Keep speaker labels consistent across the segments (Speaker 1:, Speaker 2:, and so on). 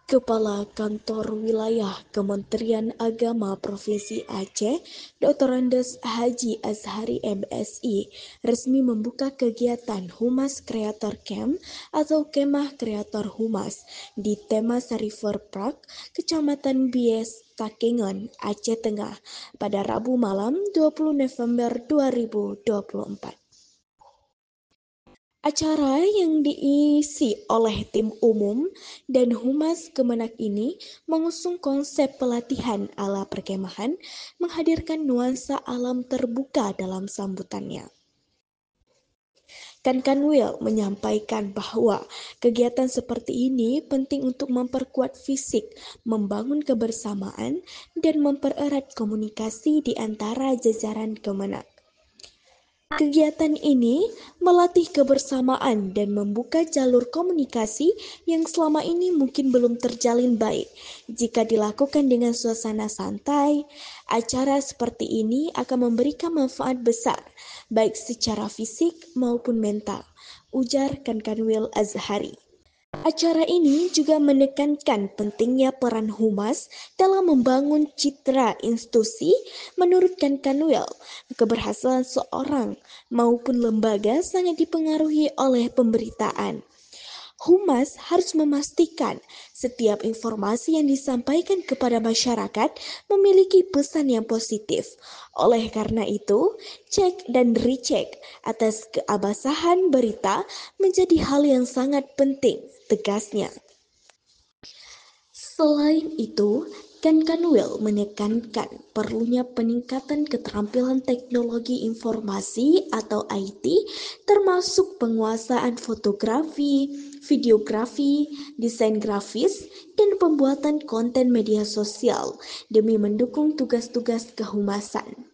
Speaker 1: Kepala Kantor Wilayah Kementerian Agama Provinsi Aceh, Dr. Andes Haji Azhari MSI, resmi membuka kegiatan Humas Creator Camp atau Kemah Kreator Humas di Temasari Park, Kecamatan Bies, Takengon, Aceh Tengah pada Rabu malam 20 November 2024. Acara yang diisi oleh tim umum dan humas Kemenak ini mengusung konsep pelatihan ala perkemahan, menghadirkan nuansa alam terbuka dalam sambutannya. Kanwil menyampaikan bahwa kegiatan seperti ini penting untuk memperkuat fisik, membangun kebersamaan, dan mempererat komunikasi di antara jajaran Kemenak. Kegiatan ini melatih kebersamaan dan membuka jalur komunikasi yang selama ini mungkin belum terjalin baik. Jika dilakukan dengan suasana santai, acara seperti ini akan memberikan manfaat besar, baik secara fisik maupun mental, ujar Kanwil Azhari. Acara ini juga menekankan pentingnya peran humas dalam membangun citra institusi. Menurut Kanwil, keberhasilan seorang maupun lembaga sangat dipengaruhi oleh pemberitaan. Humas harus memastikan setiap informasi yang disampaikan kepada masyarakat memiliki pesan yang positif. Oleh karena itu, cek dan recheck atas keabsahan berita menjadi hal yang sangat penting, tegasnya. Selain itu, Kanwil menekankan perlunya peningkatan keterampilan teknologi informasi atau IT, termasuk penguasaan fotografi, videografi, desain grafis, dan pembuatan konten media sosial demi mendukung tugas-tugas kehumasan.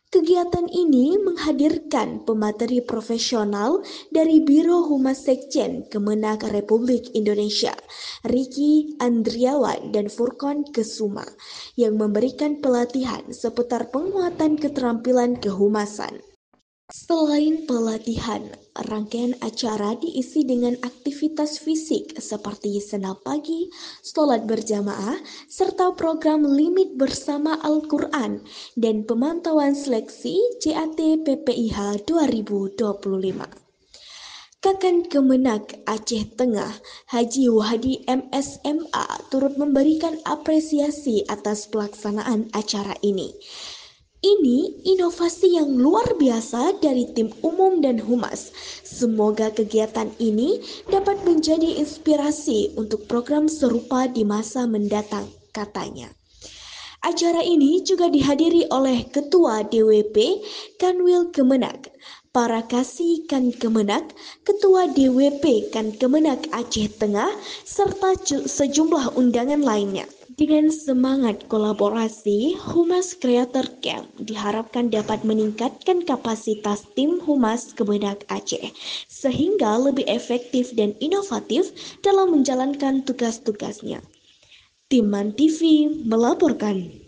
Speaker 1: Kegiatan ini menghadirkan pemateri profesional dari Biro Humas Sekjen Kemenak Republik Indonesia, Ricky Andriawan dan Furkon Kesuma, yang memberikan pelatihan seputar penguatan keterampilan kehumasan. Selain pelatihan, rangkaian acara diisi dengan aktivitas fisik seperti senam pagi, sholat berjamaah, serta program limit bersama Al-Quran dan pemantauan seleksi CAT PPIH 2025. Kakan Kemenak Aceh Tengah Haji Wahdi MSMA turut memberikan apresiasi atas pelaksanaan acara ini. Ini inovasi yang luar biasa dari tim umum dan humas. Semoga kegiatan ini dapat menjadi inspirasi untuk program serupa di masa mendatang, katanya. Acara ini juga dihadiri oleh Ketua DWP Kanwil Kemenak, para kasih Kemenak, Ketua DWP Kemenak Aceh Tengah, serta sejumlah undangan lainnya. Dengan semangat kolaborasi, Humas Creator Camp diharapkan dapat meningkatkan kapasitas tim Humas Kemenak Aceh, sehingga lebih efektif dan inovatif dalam menjalankan tugas-tugasnya. Tim MAN TV melaporkan.